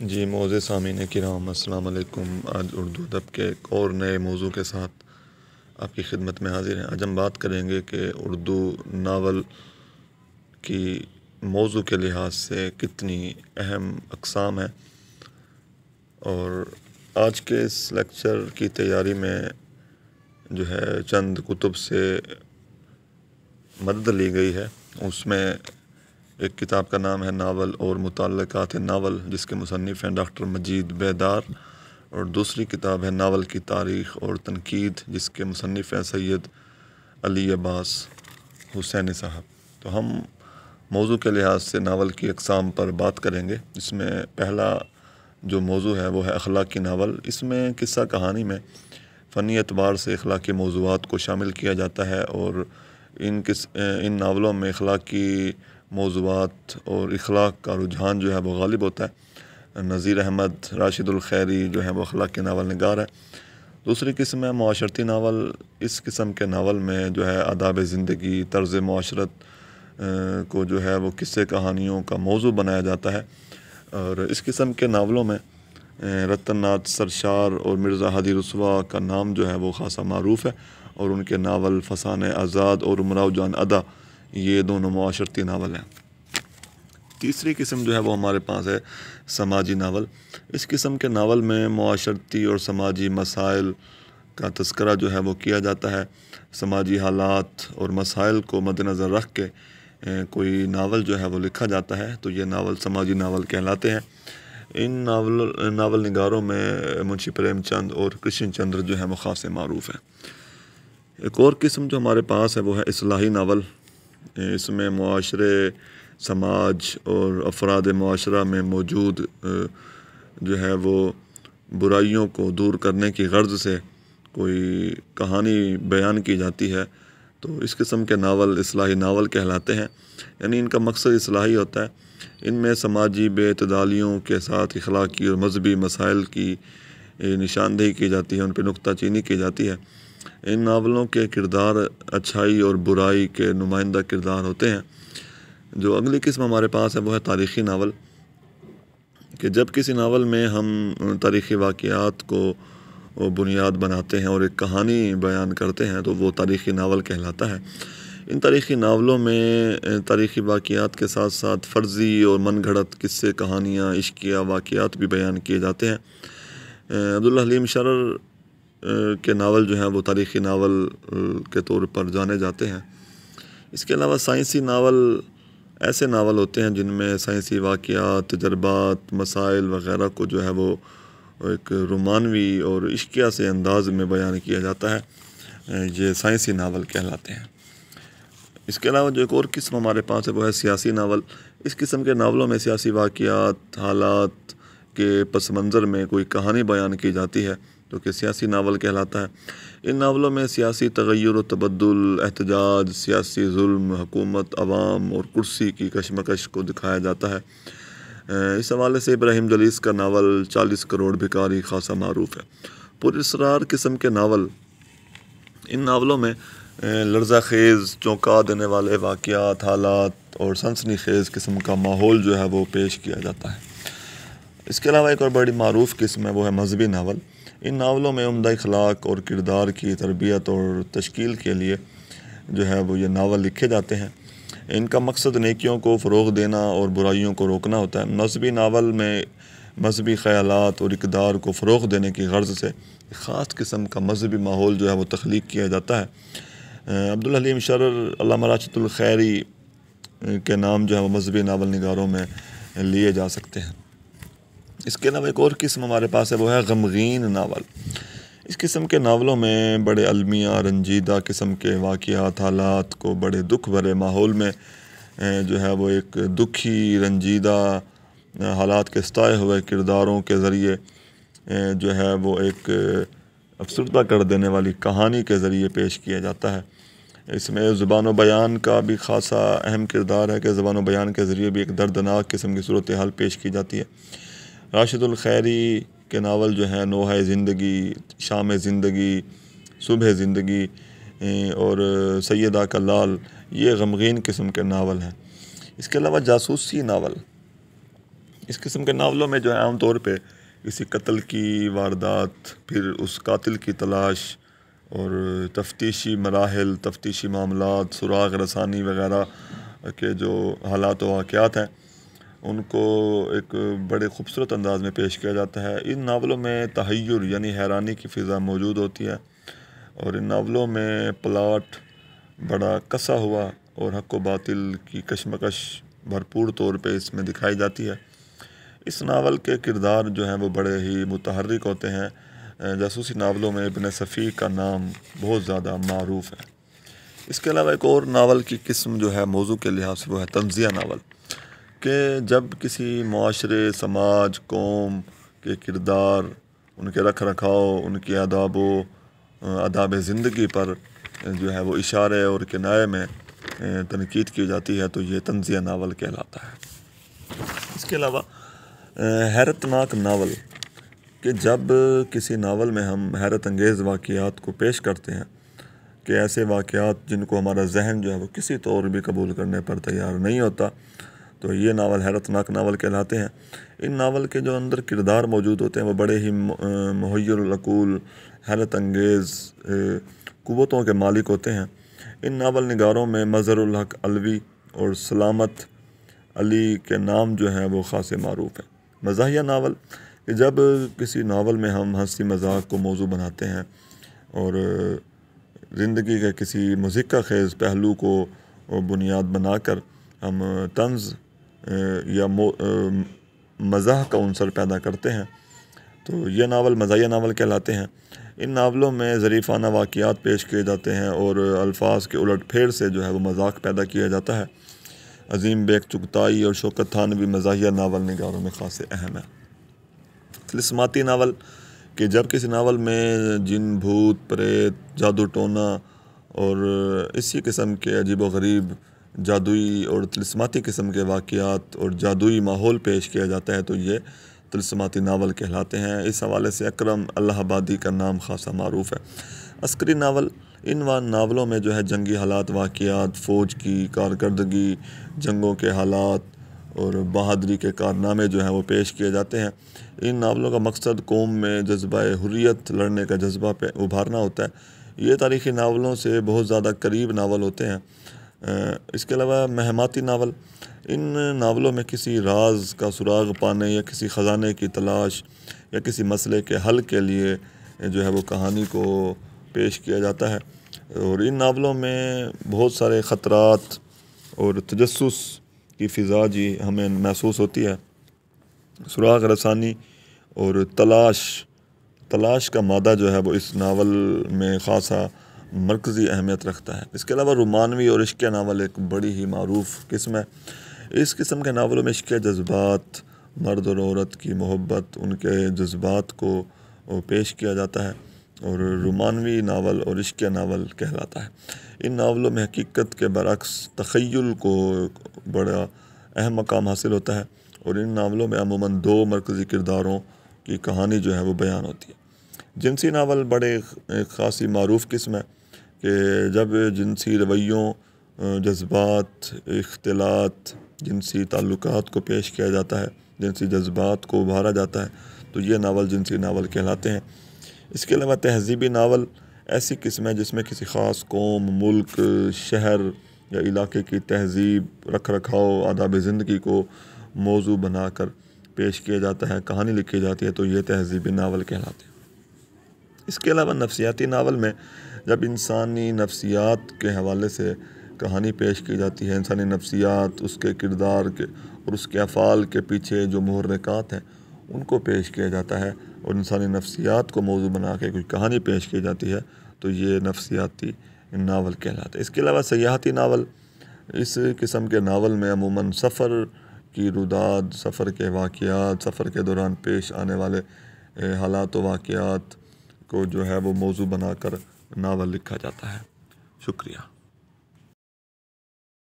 جی معزز سامعین کرام، السلام علیکم۔ آج اردو ادب کے ایک اور نئے موضوع کے ساتھ آپ کی خدمت میں حاضر ہیں۔ آج ہم بات کریں گے کہ اردو ناول کی موضوع کے لحاظ سے کتنی اہم اقسام ہیں، اور آج کے اس لیکچر کی تیاری میں جو ہے چند کتب سے مدد لی گئی ہے۔ اس میں ایک کتاب کا نام ہے ناول اور متعلقات ناول، جس کے مصنف ہیں ڈاکٹر مجید بیدار، اور دوسری کتاب ہے ناول کی تاریخ اور تنقید، جس کے مصنف ہیں سید علی عباس حسینی صاحب۔ تو ہم موضوع کے لحاظ سے ناول کی اقسام پر بات کریں گے۔ اس میں پہلا جو موضوع ہے وہ ہے اخلاقی ناول۔ اس میں قصہ کہانی میں فنی اعتبار سے اخلاقی موضوعات کو شامل کیا جاتا ہے، اور ان ناولوں میں اخلاقی موضوعات اور اخلاق کا رجحان جو ہے وہ غالب ہوتا ہے۔ نذیر احمد راشد الخیری جو ہے وہ اخلاقی ناول نگار ہے۔ دوسری قسم ہے معاشرتی ناول۔ اس قسم کے ناول میں جو ہے آداب زندگی، طرز معاشرت کو جو ہے وہ قصے کہانیوں کا موضوع بنایا جاتا ہے، اور اس قسم کے ناولوں میں رتن ناتھ سرشار اور مرزا ہادی رسوا کا نام جو ہے وہ خاصا معروف ہے، اور ان کے ناول فسانہ آزاد اور امراؤ جان ادا یہ دونوں معاشرتی ناول ہیں۔ تیسری قسم جو ہے وہ ہمارے پاس ہے سماجی ناول۔ اس قسم کے ناول میں معاشرتی اور سماجی مسائل کا تذکرہ جو ہے وہ کیا جاتا ہے۔ سماجی حالات اور مسائل کو مد نظر رکھ کے کوئی ناول جو ہے وہ لکھا جاتا ہے، تو یہ ناول سماجی ناول کہلاتے ہیں۔ ان ناول نگاروں میں منشی پریم چند اور کرشن چندر جو ہے وہ خاص معروف ہیں۔ ایک اور قسم جو ہمارے پاس ہے وہ ہے اصلاحی ناول۔ اس میں معاشرے، سماج اور افراد معاشرہ میں موجود جو ہے وہ برائیوں کو دور کرنے کی غرض سے کوئی کہانی بیان کی جاتی ہے، تو اس قسم کے ناول اصلاحی ناول کہلاتے ہیں۔ یعنی ان کا مقصد اصلاحی ہوتا ہے۔ ان میں سماجی بے اعتدالیوں کے ساتھ اخلاقی اور مذہبی مسائل کی نشاندہی کی جاتی ہے، ان پہ نکتہ چینی کی جاتی ہے۔ ان ناولوں کے کردار اچھائی اور برائی کے نمائندہ کردار ہوتے ہیں۔ جو اگلی قسم ہمارے پاس ہے وہ ہے تاریخی ناول، کہ جب کسی ناول میں ہم تاریخی واقعات کو بنیاد بناتے ہیں اور ایک کہانی بیان کرتے ہیں، تو وہ تاریخی ناول کہلاتا ہے۔ ان تاریخی ناولوں میں تاریخی واقعات کے ساتھ ساتھ فرضی اور من گھڑت قصے، کہانیاں، عشقیہ واقعات بھی بیان کیے جاتے ہیں۔ عبداللہ حلیم شرر کے ناول جو ہیں وہ تاریخی ناول کے طور پر جانے جاتے ہیں۔ اس کے علاوہ سائنسی ناول ایسے ناول ہوتے ہیں جن میں سائنسی واقعات، تجربات، مسائل وغیرہ کو جو ہے وہ ایک رومانوی اور عشقیہ سے انداز میں بیان کیا جاتا ہے۔ یہ سائنسی ناول کہلاتے ہیں۔ اس کے علاوہ جو ایک اور قسم ہمارے پاس ہے وہ ہے سیاسی ناول۔ اس قسم کے ناولوں میں سیاسی واقعات، حالات کے پس منظر میں کوئی کہانی بیان کی جاتی ہے، جو کہ سیاسی ناول کہلاتا ہے۔ ان ناولوں میں سیاسی تغیر و تبدل، احتجاج، سیاسی ظلم، حکومت، عوام اور کرسی کی کشمکش کو دکھایا جاتا ہے۔ اس حوالے سے ابراہیم جلیس کا ناول 40 کروڑ بھکاری خاصا معروف ہے۔ پراسرار قسم کے ناول، ان ناولوں میں لرزہ خیز، چونکا دینے والے واقعات، حالات اور سنسنی خیز قسم کا ماحول جو ہے وہ پیش کیا جاتا ہے۔ اس کے علاوہ ایک اور بڑی معروف قسم ہے وہ ہے مذہبی ناول۔ ان ناولوں میں عمدہ اخلاق اور کردار کی تربیت اور تشکیل کے لیے جو ہے وہ یہ ناول لکھے جاتے ہیں۔ ان کا مقصد نیکیوں کو فروغ دینا اور برائیوں کو روکنا ہوتا ہے۔ مذہبی ناول میں مذہبی خیالات اور اقدار کو فروغ دینے کی غرض سے ایک خاص قسم کا مذہبی ماحول جو ہے وہ تخلیق کیا جاتا ہے۔ عبداللہ حلیم شرر، علامہ راشد الخیری کے نام جو ہے وہ مذہبی ناول نگاروں میں لیے جا سکتے ہیں۔ اس کے علاوہ ایک اور قسم ہمارے پاس ہے وہ ہے غمگین ناول۔ اس قسم کے ناولوں میں بڑے المیہ رنجیدہ قسم کے واقعات، حالات کو بڑے دکھ بھرے ماحول میں جو ہے وہ ایک دکھی، رنجیدہ حالات کے ستائے ہوئے کرداروں کے ذریعے جو ہے وہ ایک افسردہ کر دینے والی کہانی کے ذریعے پیش کیا جاتا ہے۔ اس میں زبان و بیان کا بھی خاصا اہم کردار ہے، کہ زبان و بیان کے ذریعے بھی ایک دردناک قسم کی صورتحال پیش کی جاتی ہے۔ راشد الخیری کے ناول جو ہیں نوحہ زندگی، شام زندگی، صبح زندگی اور سیدہ کا لال، یہ غمگین قسم کے ناول ہیں۔ اس کے علاوہ جاسوسی ناول، اس قسم کے ناولوں میں جو ہے عام طور پہ کسی قتل کی واردات، پھر اس قاتل کی تلاش اور تفتیشی مراحل، تفتیشی معاملات، سراغ رسانی وغیرہ کے جو حالات و واقعات ہیں ان کو ایک بڑے خوبصورت انداز میں پیش کیا جاتا ہے۔ ان ناولوں میں تحیر یعنی حیرانی کی فضا موجود ہوتی ہے، اور ان ناولوں میں پلاٹ بڑا کسا ہوا اور حق و باطل کی کشمکش بھرپور طور پہ اس میں دکھائی جاتی ہے۔ اس ناول کے کردار جو ہیں وہ بڑے ہی متحرک ہوتے ہیں۔ جاسوسی ناولوں میں ابن صفی کا نام بہت زیادہ معروف ہے۔ اس کے علاوہ ایک اور ناول کی قسم جو ہے موضوع کے لحاظ سے وہ ہے طنزیہ ناول، کہ جب کسی معاشرے، سماج، قوم کے کردار، ان کے رکھ رکھاؤ، ان کی آداب زندگی پر جو ہے وہ اشارے اور کنایے میں تنقید کی جاتی ہے تو یہ طنزیہ ناول کہلاتا ہے۔ اس کے علاوہ حیرت ناک ناول، کہ جب کسی ناول میں ہم حیرت انگیز واقعات کو پیش کرتے ہیں، کہ ایسے واقعات جن کو ہمارا ذہن جو ہے وہ کسی طور بھی قبول کرنے پر تیار نہیں ہوتا، تو یہ ناول حیرت ناک ناول کہلاتے ہیں۔ ان ناول کے جو اندر کردار موجود ہوتے ہیں وہ بڑے ہی محیر العقول، حیرت انگیز قوتوں کے مالک ہوتے ہیں۔ ان ناول نگاروں میں مظہر الحق علوی اور سلامت علی کے نام جو ہیں وہ خاصے معروف ہیں۔ مزاحیہ ناول، کہ جب کسی ناول میں ہم ہنسی مذاق کو موضوع بناتے ہیں اور زندگی کے کسی مضحکہ خیز پہلو کو بنیاد بنا کر ہم طنز یا مزاح کا عنصر پیدا کرتے ہیں تو یہ ناول مزاحیہ ناول کہلاتے ہیں۔ ان ناولوں میں ظریفانہ واقعات پیش کیے جاتے ہیں اور الفاظ کے الٹ پھیر سے جو ہے وہ مذاق پیدا کیا جاتا ہے۔ عظیم بیگ چغتائی اور شوکت تھانوی مزاحیہ ناول نگاروں میں خاصے اہم ہے۔ طلسماتی ناول، کہ جب کسی ناول میں جن، بھوت، پریت، جادو ٹونا اور اسی قسم کے عجیب و غریب جادوئی اور طلسماتی قسم کے واقعات اور جادوئی ماحول پیش کیا جاتا ہے تو یہ طلسماتی ناول کہلاتے ہیں۔ اس حوالے سے اکرم الہ آبادی کا نام خاصا معروف ہے۔ عسکری ناول، ان ناولوں میں جو ہے جنگی حالات، واقعات، فوج کی کارکردگی، جنگوں کے حالات اور بہادری کے کارنامے جو ہیں وہ پیش کیے جاتے ہیں۔ ان ناولوں کا مقصد قوم میں جذبہ حریت، لڑنے کا جذبہ پہ ابھارنا ہوتا ہے۔ یہ تاریخی ناولوں سے بہت زیادہ قریب ناول ہوتے ہیں۔ اس کے علاوہ مہماتی ناول، ان ناولوں میں کسی راز کا سراغ پانے یا کسی خزانے کی تلاش یا کسی مسئلے کے حل کے لیے جو ہے وہ کہانی کو پیش کیا جاتا ہے، اور ان ناولوں میں بہت سارے خطرات اور تجسس کی فضا جی ہمیں محسوس ہوتی ہے۔ سراغ رسانی اور تلاش کا مادہ جو ہے وہ اس ناول میں خاصا مرکزی اہمیت رکھتا ہے۔ اس کے علاوہ رومانوی اور عشقیہ ناول ایک بڑی ہی معروف قسم ہے۔ اس قسم کے ناولوں میں عشقیہ جذبات، مرد اور عورت کی محبت، ان کے جذبات کو پیش کیا جاتا ہے اور رومانوی ناول اور عشقیہ ناول کہلاتا ہے۔ ان ناولوں میں حقیقت کے برعکس تخیل کو بڑا اہم مقام حاصل ہوتا ہے، اور ان ناولوں میں عموماً دو مرکزی کرداروں کی کہانی جو ہے وہ بیان ہوتی ہے۔ جنسی ناول بڑے خاصی معروف قسم ہے، کہ جب جنسی رویوں، جذبات، اختلاط، جنسی تعلقات کو پیش کیا جاتا ہے، جنسی جذبات کو ابھارا جاتا ہے تو یہ ناول جنسی ناول کہلاتے ہیں۔ اس کے علاوہ تہذیبی ناول ایسی قسم ہے جس میں کسی خاص قوم، ملک، شہر یا علاقے کی تہذیب، رکھ رکھاؤ، آداب زندگی کو موضوع بنا کر پیش کیا جاتا ہے، کہانی لکھی جاتی ہے تو یہ تہذیبی ناول کہلاتے ہیں۔ اس کے علاوہ نفسیاتی ناول میں جب انسانی نفسیات کے حوالے سے کہانی پیش کی جاتی ہے، انسانی نفسیات، اس کے کردار کے اور اس کے افعال کے پیچھے جو محرکات ہیں ان کو پیش کیا جاتا ہے، اور انسانی نفسیات کو موضوع بنا کے کوئی کہانی پیش کی جاتی ہے تو یہ نفسیاتی ناول کہلاتا ہے۔ اس کے علاوہ سیاحتی ناول، اس قسم کے ناول میں عموماً سفر کی روداد، سفر کے واقعات، سفر کے دوران پیش آنے والے حالات و واقعات کو جو ہے وہ موضوع بنا کر ناول لکھا جاتا ہے۔ شکریہ۔